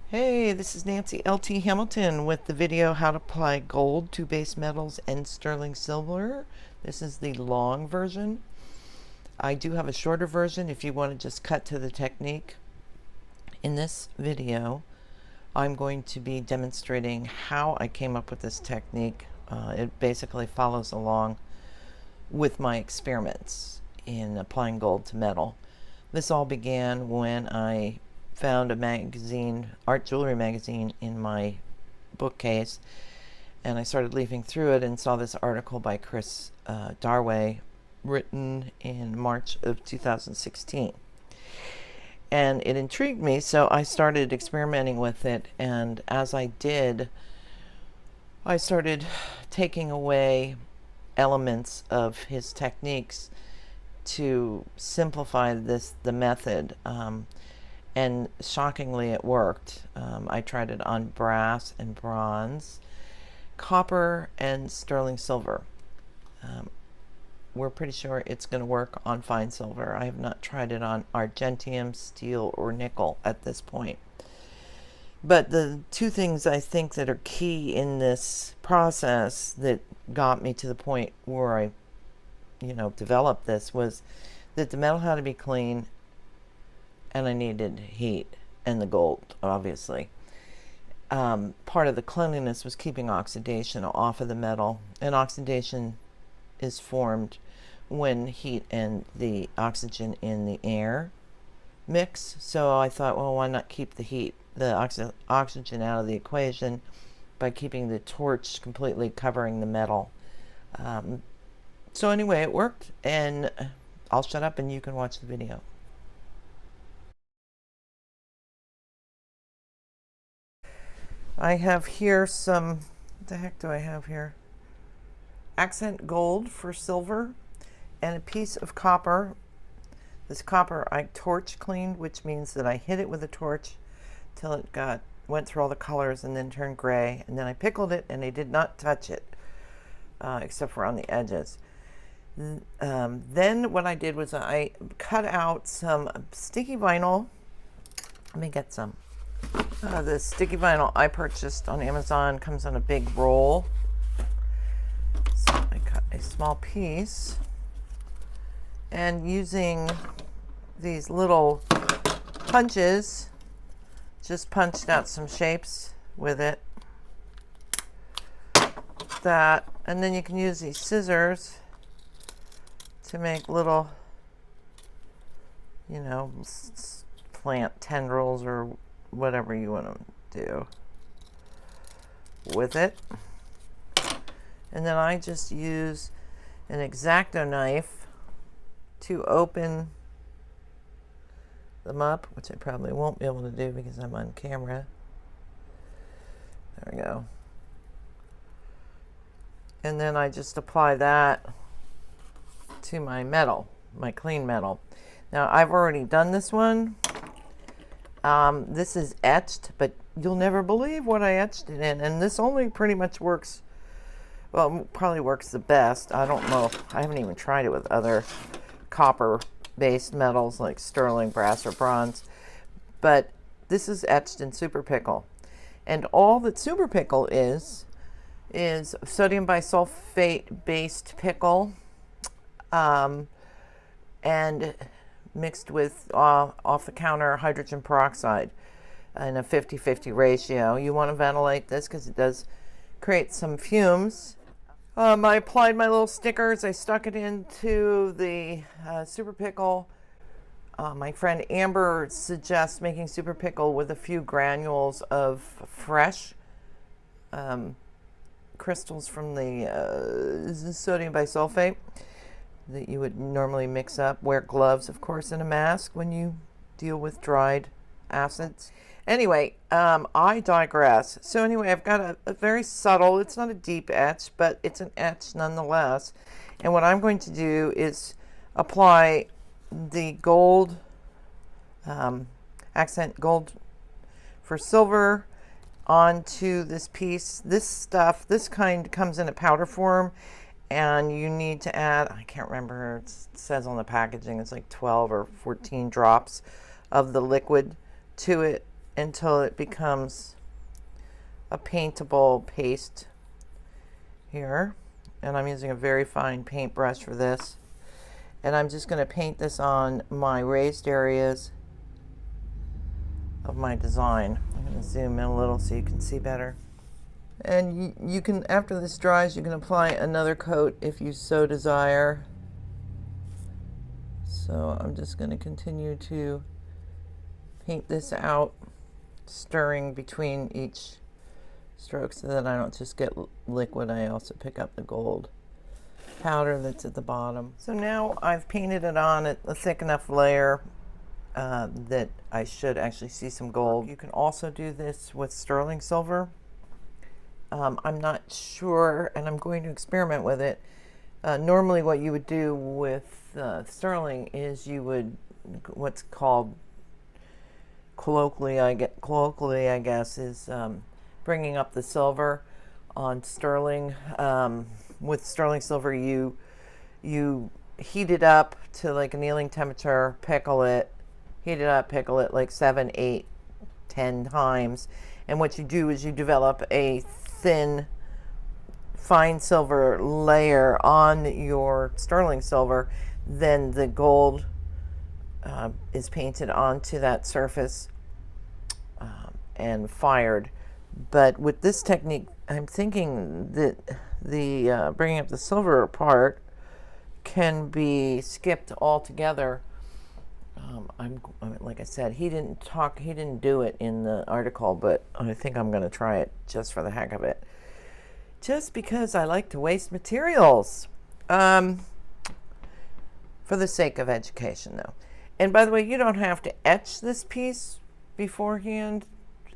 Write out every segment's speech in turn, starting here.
Hey, this is Nancy L.T. Hamilton with the video How to Apply Gold to Base Metals and Sterling Silver. This is the long version. I do have a shorter version if you want to just cut to the technique. In this video, I'm going to be demonstrating how I came up with this technique. It basically follows along with my experiments in applying gold to metal. This all began when I found a magazine, art jewelry magazine, in my bookcase, and I started leafing through it and saw this article by Chris Darway written in March of 2016, and it intrigued me, so I started experimenting with it. And as I did, I started taking away elements of his techniques to simplify the method. And shockingly, it worked. I tried it on brass and bronze, copper, and sterling silver. We're pretty sure it's going to work on fine silver. I have not tried it on argentium, steel, or nickel at this point. But the two things I think that are key in this process that got me to the point where I, developed this was that the metal had to be clean, and I needed heat, and the gold, obviously. Part of the cleanliness was keeping oxidation off of the metal, and oxidation is formed when heat and the oxygen in the air mix. So I thought, well, why not keep the oxygen out of the equation by keeping the torch completely covering the metal. So anyway, it worked, and I'll shut up and you can watch the video. I have here some, what the heck do I have here? Accent gold for silver, and a piece of copper. This copper I torch cleaned, which means that I hit it with a torch till it went through all the colors and then turned gray, and then I pickled it and I did not touch it except for on the edges. Then what I did was I cut out some sticky vinyl. Let me get some. The sticky vinyl I purchased on Amazon comes on a big roll. So I cut a small piece, and using these little punches, just punched out some shapes with it. And then you can use these scissors to make little, plant tendrils or whatever you want to do with it. And then I just use an X-Acto knife to open them up, which I probably won't be able to do because I'm on camera. There we go. And then I just apply that to my metal, my clean metal. Now I've already done this one. This is etched, but you'll never believe what I etched it in. And this only pretty much works, well, probably works the best. I don't know. I haven't even tried it with other copper-based metals like sterling, brass, or bronze. But this is etched in super pickle. And all that super pickle is sodium bisulfate-based pickle, and mixed with off-the-counter hydrogen peroxide in a 50-50 ratio. You want to ventilate this because it does create some fumes. I applied my little stickers. I stuck it into the super pickle. My friend Amber suggests making super pickle with a few granules of fresh crystals from the sodium bisulfate that you would normally mix up. Wear gloves, of course, and a mask when you deal with dried acids. Anyway, I digress. So anyway, I've got a very subtle, it's not a deep etch, but it's an etch nonetheless. And what I'm going to do is apply the gold, accent gold for silver, onto this piece. This stuff, this kind comes in a powder form, and you need to add, I can't remember, it says on the packaging, it's like 12 or 14 drops of the liquid to it until it becomes a paintable paste here. And I'm using a very fine paintbrush for this. And I'm just going to paint this on my raised areas of my design. I'm going to zoom in a little so you can see better. And you can, after this dries, you can apply another coat if you so desire. So I'm just going to continue to paint this out, stirring between each stroke so that I don't just get liquid, I also pick up the gold powder that's at the bottom. So now I've painted it on a thick enough layer that I should actually see some gold. You can also do this with sterling silver. I'm not sure, and I'm going to experiment with it. Normally what you would do with sterling is you would, what's called colloquially I guess, is bringing up the silver on sterling. With sterling silver, you heat it up to like annealing temperature, pickle it, heat it up, pickle it like 7, 8, 10 times. And what you do is you develop a thin, fine silver layer on your sterling silver. Then the gold is painted onto that surface and fired. But with this technique, I'm thinking that the bringing up the silver part can be skipped altogether. Like I said, he didn't do it in the article, but I think I'm going to try it just for the heck of it. Just because I like to waste materials. For the sake of education, though. And by the way, you don't have to etch this piece beforehand.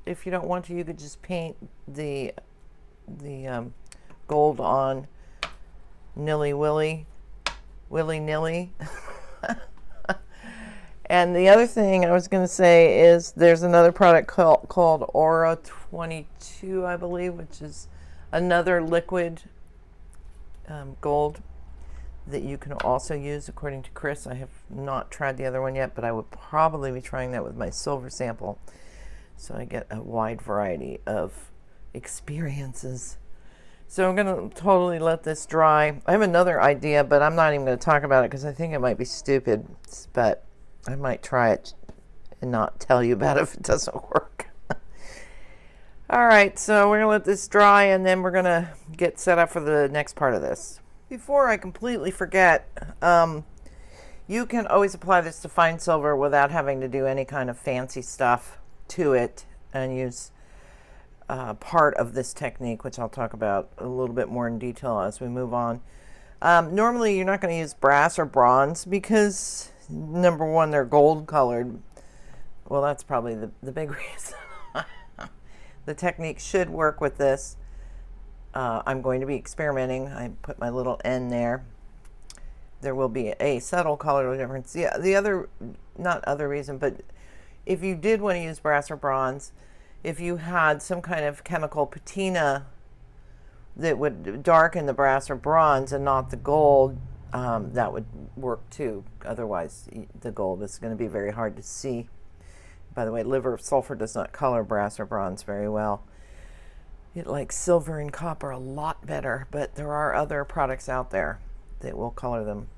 If you don't want to, you could just paint the gold on willy-nilly. And the other thing I was going to say is there's another product called Aura 22, I believe, which is another liquid gold that you can also use, according to Chris. I have not tried the other one yet, but I would probably be trying that with my silver sample, so I get a wide variety of experiences. So I'm going to totally let this dry. I have another idea, but I'm not even going to talk about it because I think it might be stupid, but I might try it and not tell you about it if it doesn't work. All right, so we're going to let this dry, and then we're going to get set up for the next part of this. Before I completely forget, you can always apply this to fine silver without having to do any kind of fancy stuff to it, and use part of this technique, which I'll talk about a little bit more in detail as we move on. Normally, you're not going to use brass or bronze because, number one, they're gold colored. Well, that's probably the big reason. The technique should work with this. I'm going to be experimenting. I put my little N there. There will be a subtle color difference. The other, not other reason, but if you did want to use brass or bronze, if you had some kind of chemical patina that would darken the brass or bronze and not the gold, that would work too. Otherwise, the gold is going to be very hard to see. By the way, liver sulfur does not color brass or bronze very well. It likes silver and copper a lot better, but there are other products out there that will color them.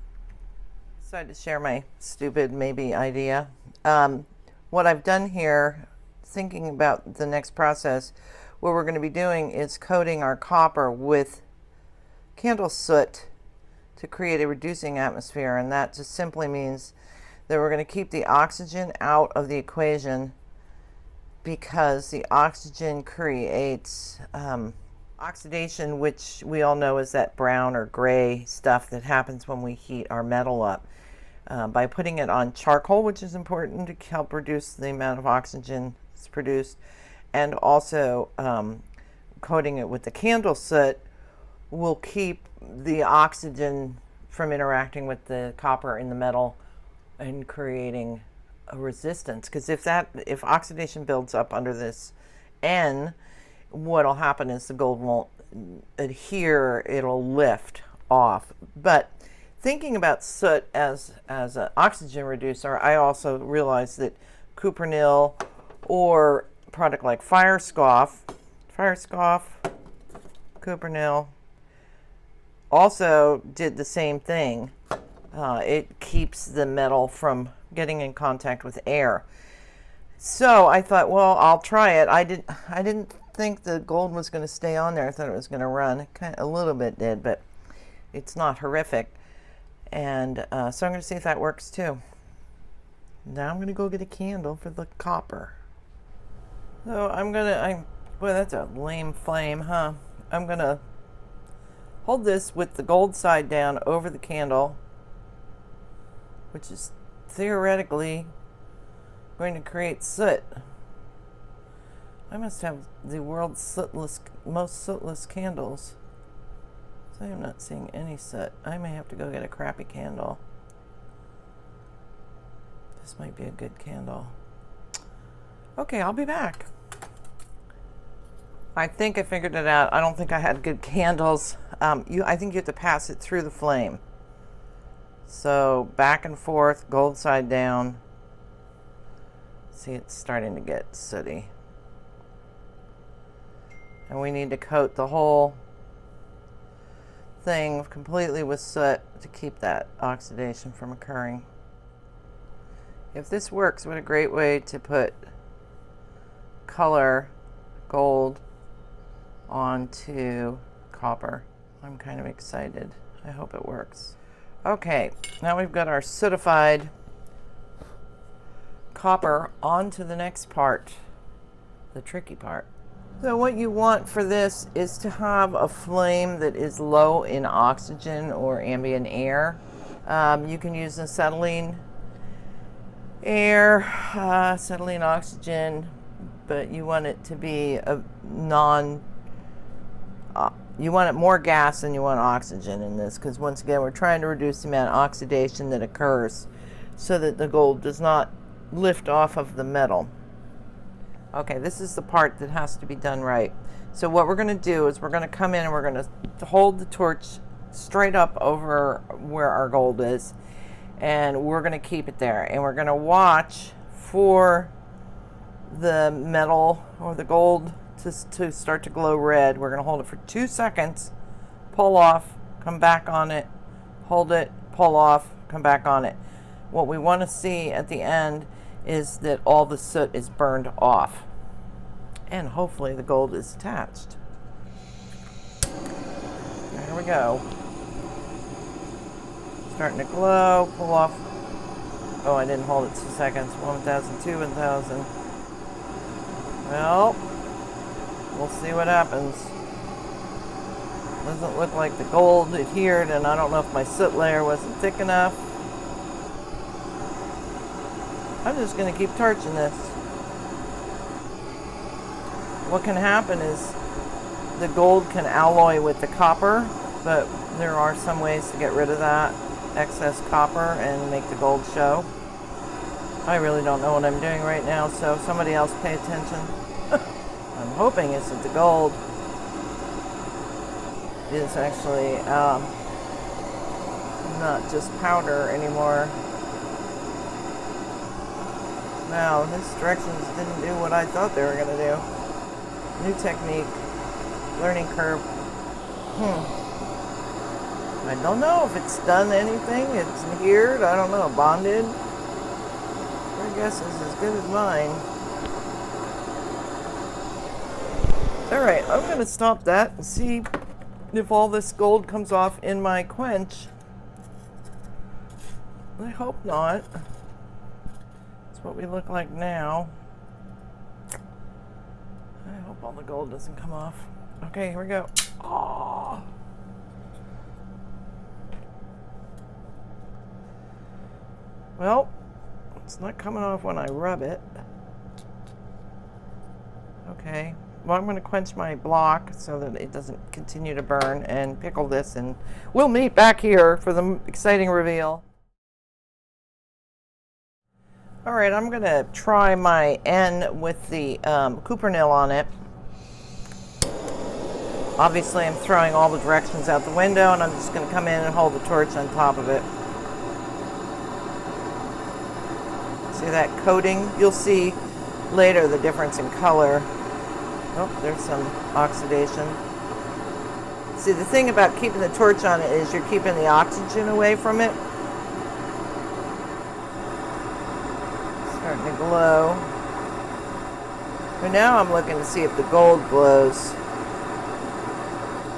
Decided to share my stupid maybe idea. What I've done here, thinking about the next process, what we're going to be doing is coating our copper with candle soot to create a reducing atmosphere, and that just simply means that we're going to keep the oxygen out of the equation, because the oxygen creates oxidation, which we all know is that brown or gray stuff that happens when we heat our metal up. By putting it on charcoal, which is important to help reduce the amount of oxygen that's produced, and also coating it with the candle soot will keep the oxygen from interacting with the copper in the metal and creating a resistance. Because if oxidation builds up under this N, what'll happen is the gold won't adhere, it'll lift off. But thinking about soot as an oxygen reducer, I also realized that cuprinil or a product like Firescoff, cuprinil, also did the same thing. It keeps the metal from getting in contact with air. So I thought, well, I'll try it. I didn't think the gold was going to stay on there. I thought it was going to run. A little bit did, but it's not horrific. And so I'm going to see if that works too. Now I'm going to go get a candle for the copper. So boy, that's a lame flame, huh? I'm going to hold this with the gold side down over the candle, which is theoretically going to create soot. I must have the world's most sootless candles. So I am not seeing any soot. I may have to go get a crappy candle. This might be a good candle. Okay, I'll be back. I think I figured it out. I don't think I had good candles. I think you have to pass it through the flame. So back and forth, gold side down. See, it's starting to get sooty. And we need to coat the whole thing completely with soot to keep that oxidation from occurring. If this works, what a great way to put color gold onto copper. I'm kind of excited. I hope it works. Okay, now we've got our sootified copper onto the next part, the tricky part. So what you want for this is to have a flame that is low in oxygen or ambient air. You can use acetylene air, acetylene oxygen, but you want it to be you want it more gas than you want oxygen in this, because once again we're trying to reduce the amount of oxidation that occurs so that the gold does not lift off of the metal. Okay, this is the part that has to be done right. So what we're going to do is we're going to come in and we're going to hold the torch straight up over where our gold is, and we're going to keep it there, and we're going to watch for the metal or the gold to start to glow red. We're going to hold it for 2 seconds, pull off, come back on it, hold it, pull off, come back on it. What we want to see at the end is that all the soot is burned off, and hopefully the gold is attached. There we go. Starting to glow, pull off. Oh, I didn't hold it 2 seconds. 1,000, 2,000. Well, we'll see what happens. Doesn't look like the gold adhered, and I don't know if my soot layer wasn't thick enough. I'm just going to keep torching this. What can happen is the gold can alloy with the copper, but there are some ways to get rid of that excess copper and make the gold show. I really don't know what I'm doing right now, so somebody else pay attention. I'm hoping it's that the gold is actually not just powder anymore. Now, these directions didn't do what I thought they were going to do. New technique. Learning curve. I don't know if it's done anything. It's adhered. I don't know. Bonded. Your guess is as good as mine. Alright, I'm going to stop that and see if all this gold comes off in my quench. I hope not. What we look like now. I hope all the gold doesn't come off. Okay, here we go. Oh. Well, it's not coming off when I rub it. Okay, well, I'm going to quench my block so that it doesn't continue to burn and pickle this, and we'll meet back here for the exciting reveal. All right, I'm going to try my N with the cuprinil on it. Obviously, I'm throwing all the directions out the window, and I'm just going to come in and hold the torch on top of it. See that coating? You'll see later the difference in color. Oh, there's some oxidation. See, the thing about keeping the torch on it is you're keeping the oxygen away from it. Starting to glow. But now I'm looking to see if the gold glows.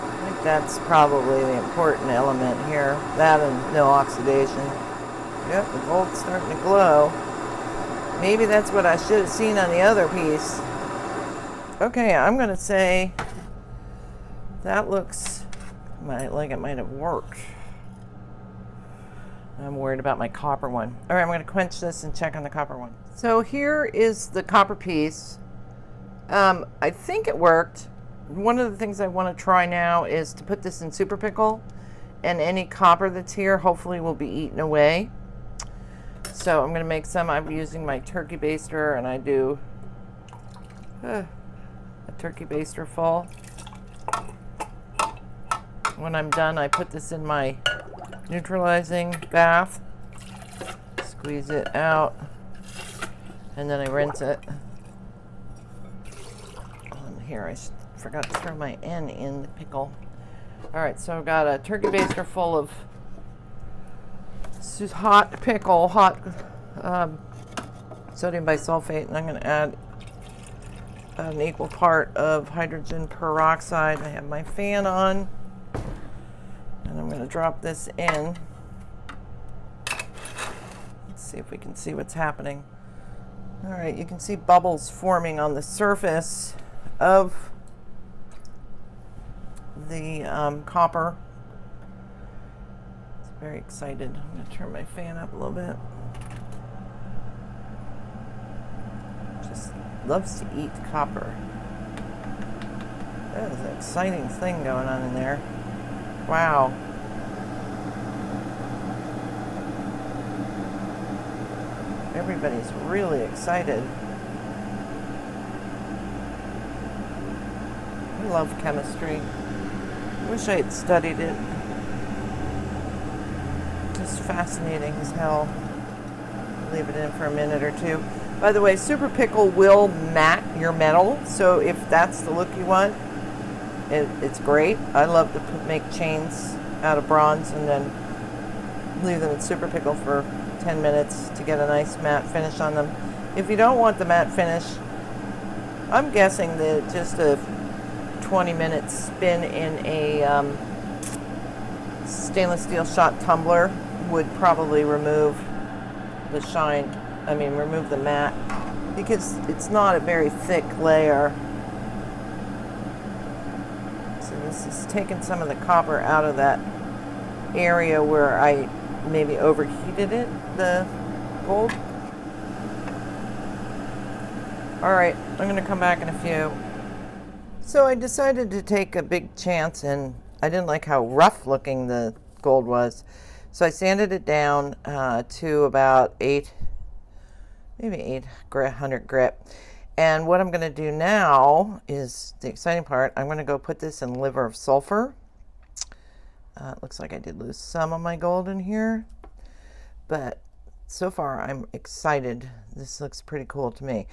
I think that's probably the important element here. That and no oxidation. Yep, the gold's starting to glow. Maybe that's what I should have seen on the other piece. Okay, I'm going to say that looks like it might have worked. I'm worried about my copper one. All right, I'm going to quench this and check on the copper one. So here is the copper piece. I think it worked. One of the things I want to try now is to put this in super pickle, and any copper that's here hopefully will be eaten away. So I'm going to make some. I'm using my turkey baster, and I do a turkey baster full. When I'm done, I put this in my neutralizing bath, squeeze it out, and then I rinse it. Here, I forgot to throw my N in the pickle. All right, so I've got a turkey baster full of hot pickle, hot sodium bisulfate, and I'm going to add an equal part of hydrogen peroxide. I have my fan on, and I'm going to drop this in. Let's see if we can see what's happening. All right, you can see bubbles forming on the surface of the copper. It's very excited. I'm going to turn my fan up a little bit. Just loves to eat copper. That is an exciting thing going on in there. Wow. Everybody's really excited. I love chemistry. Wish I had studied it. Just fascinating as hell. Leave it in for a minute or two. By the way, super pickle will matte your metal, so if that's the look you want, it's great. I love to make chains out of bronze and then leave them in super pickle for 10 minutes to get a nice matte finish on them. If you don't want the matte finish, I'm guessing that just a 20-minute spin in a stainless steel shot tumbler would probably remove the shine. I mean, remove the matte, because it's not a very thick layer. So this is taking some of the copper out of that area where I maybe overheated it, the gold. All right, I'm going to come back in a few. So I decided to take a big chance, and I didn't like how rough looking the gold was. So I sanded it down to about maybe 800 grit. And what I'm going to do now is the exciting part. I'm going to go put this in liver of sulfur. It looks like I did lose some of my gold in here, but so far I'm excited. This looks pretty cool to me.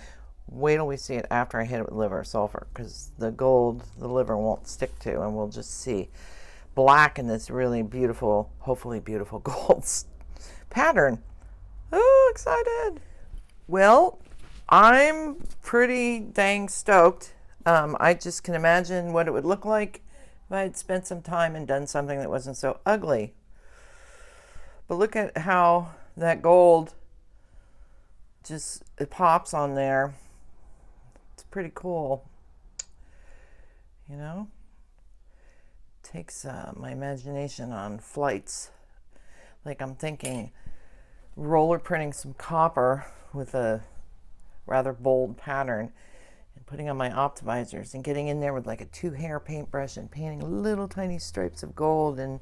Wait till we see it after I hit it with liver of sulfur, because the gold, the liver won't stick to, and we'll just see black in this really beautiful, hopefully beautiful gold pattern. Oh, excited. Well, I'm pretty dang stoked. I just can imagine what it would look like if I had spent some time and done something that wasn't so ugly. But look at how that gold just, it pops on there. It's pretty cool. You know? Takes my imagination on flights. Like I'm thinking roller printing some copper with a rather bold pattern and putting on my optimizers and getting in there with like a 2-hair paintbrush and painting little tiny stripes of gold in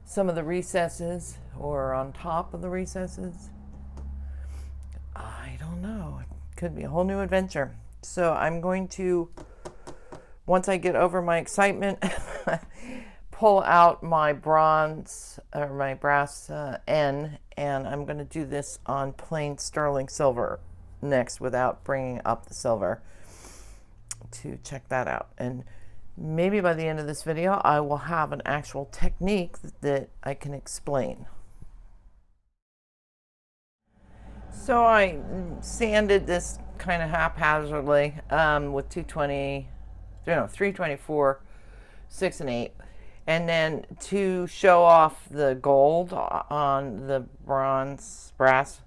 some of the recesses or on top of the recesses. I don't know. It could be a whole new adventure. So I'm going to once I get over my excitement, pull out my bronze or my brass N, and I'm going to do this on plain sterling silver next without bringing up the silver to check that out. And maybe by the end of this video I will have an actual technique that I can explain. So I sanded this kind of haphazardly with 324, 6 and 8. And then to show off the gold on the brass,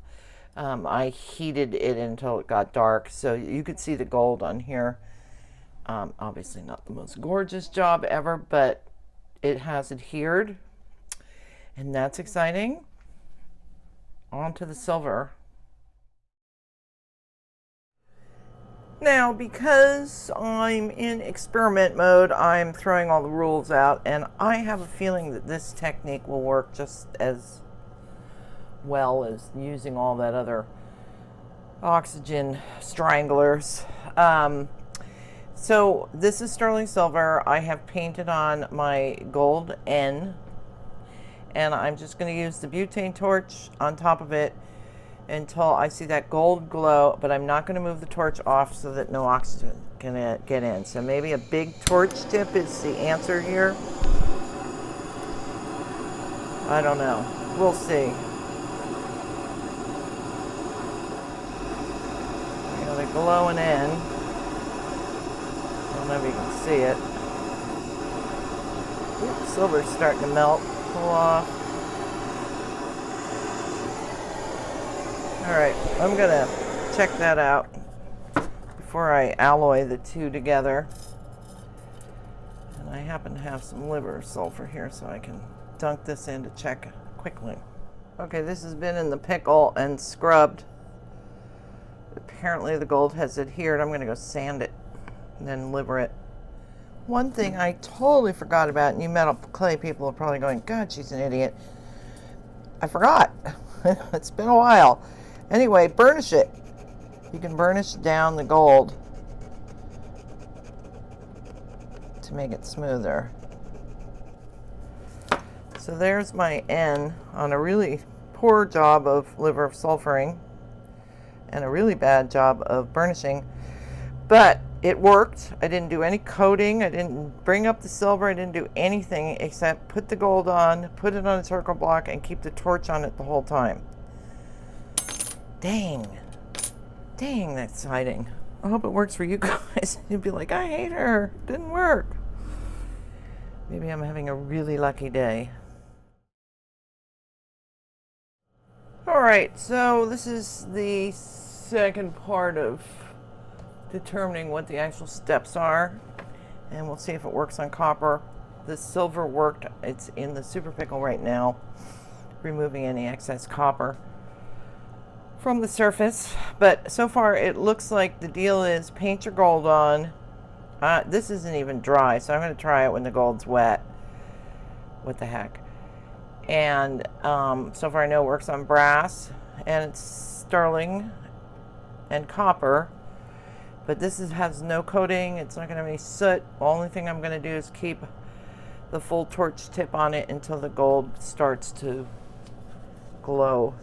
I heated it until it got dark so you could see the gold on here. Obviously not the most gorgeous job ever, but it has adhered, and that's exciting. On to the silver. Now, because I'm in experiment mode, I'm throwing all the rules out, and I have a feeling that this technique will work just as well as using all that other oxygen stranglers. So this is sterling silver. I have painted on my gold N, and I'm just going to use the butane torch on top of it until I see that gold glow, but I'm not going to move the torch off so that no oxygen can get in. So maybe a big torch tip is the answer here. I don't know. We'll see. You know, they're glowing in. I don't know if you can see it. Oops, silver's starting to melt. Pull off. Alright, I'm going to check that out before I alloy the two together. And I happen to have some liver sulfur here, so I can dunk this in to check quickly. Okay, this has been in the pickle and scrubbed. Apparently the gold has adhered. I'm going to go sand it and then liver it. One thing I totally forgot about, and you metal clay people are probably going, God, she's an idiot. I forgot. It's been a while. Anyway, burnish it. You can burnish down the gold to make it smoother. So there's my N on a really poor job of liver sulfuring and a really bad job of burnishing. But it worked. I didn't do any coating. I didn't bring up the silver. I didn't do anything except put the gold on, put it on a circle block, and keep the torch on it the whole time. Dang, that's exciting. I hope it works for you guys. You'd be like, I hate her. Didn't work. Maybe I'm having a really lucky day. All right, so this is the second part of determining what the actual steps are, and we'll see if it works on copper. The silver worked. It's in the super pickle right now, removing any excess copper from the surface, but so far it looks like the deal is paint your gold on. This isn't even dry, so I'm going to try it when the gold's wet. What the heck. And so far I know it works on brass, and it's sterling and copper, but this has no coating. It's not going to have any soot. The only thing I'm going to do is keep the full torch tip on it until the gold starts to glow.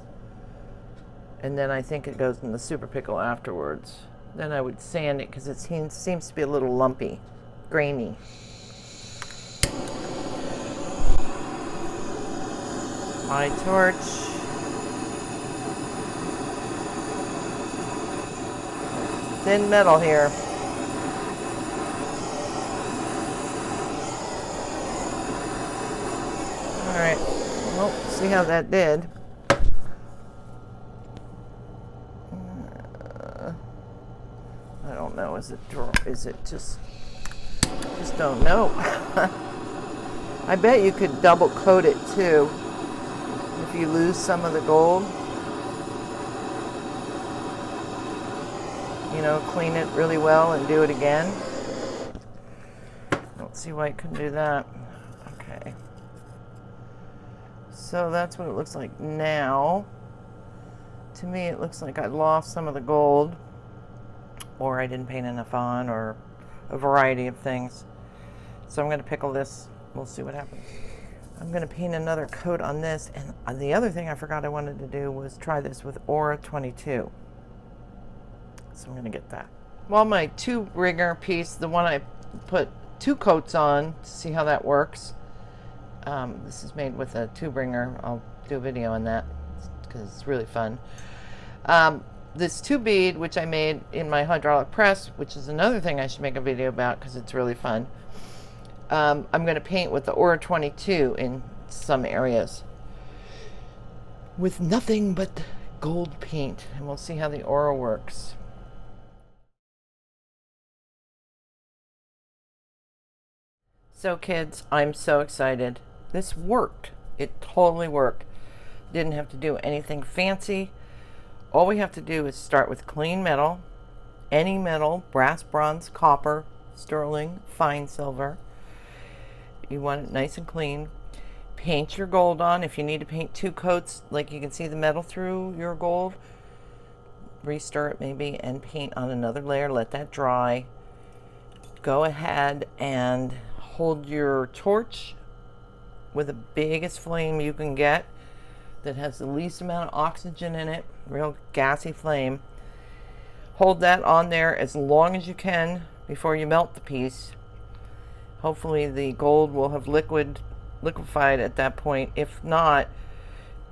And then I think it goes in the super pickle afterwards. Then I would sand it because it seems to be a little lumpy, grainy. My torch. Thin metal here. All right. Well, see how that did. I don't know. Is it just don't know. I bet you could double coat it too if you lose some of the gold. You know, clean it really well and do it again. Don't see why I couldn't do that. Okay. So that's what it looks like now. To me, it looks like I lost some of the gold, or I didn't paint enough on, or a variety of things. So I'm going to pickle this. We'll see what happens. I'm going to paint another coat on this. And the other thing I forgot I wanted to do was try this with Aura 22. So I'm going to get that. Well, my two-ringer piece, the one I put 2 coats on to see how that works. This is made with a two-ringer. I'll do a video on that because it's really fun. This 2-bead, which I made in my hydraulic press, which is another thing I should make a video about because it's really fun. I'm going to paint with the Aura 22 in some areas with nothing but gold paint, and we'll see how the Aura works. So kids, I'm so excited. This worked. It totally worked. Didn't have to do anything fancy. All we have to do is start with clean metal, any metal, brass, bronze, copper, sterling, fine silver. You want it nice and clean. Paint your gold on. If you need to paint 2 coats, like you can see the metal through your gold, re-stir it maybe and paint on another layer. Let that dry. Go ahead and hold your torch with the biggest flame you can get that has the least amount of oxygen in it, real gassy flame. Hold that on there as long as you can before you melt the piece. Hopefully the gold will have liquefied at that point. If not,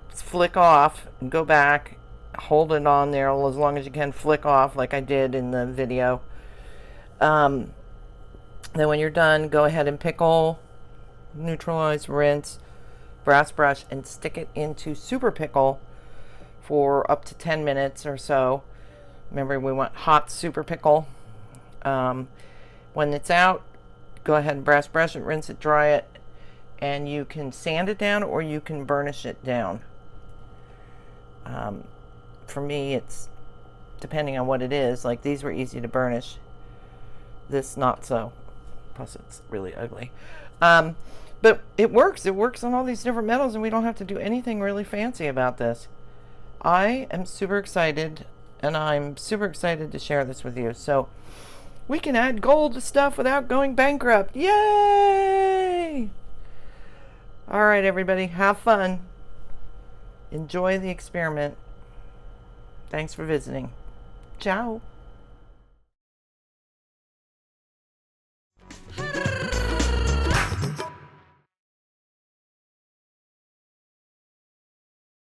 flick off and go back, hold it on there as long as you can, flick off like I did in the video. Then when you're done, go ahead and pickle, neutralize, rinse, brass brush, and stick it into super pickle for up to 10 minutes or so. Remember, we want hot super pickle. When it's out, go ahead and brass brush it, rinse it, dry it, and you can sand it down or you can burnish it down. For me, it's depending on what it is. Like these were easy to burnish. This not so. Plus it's really ugly. But it works. It works on all these different metals and we don't have to do anything really fancy about this. I am super excited and I'm super excited to share this with you. So we can add gold to stuff without going bankrupt. Yay! All right, everybody, have fun. Enjoy the experiment. Thanks for visiting. Ciao.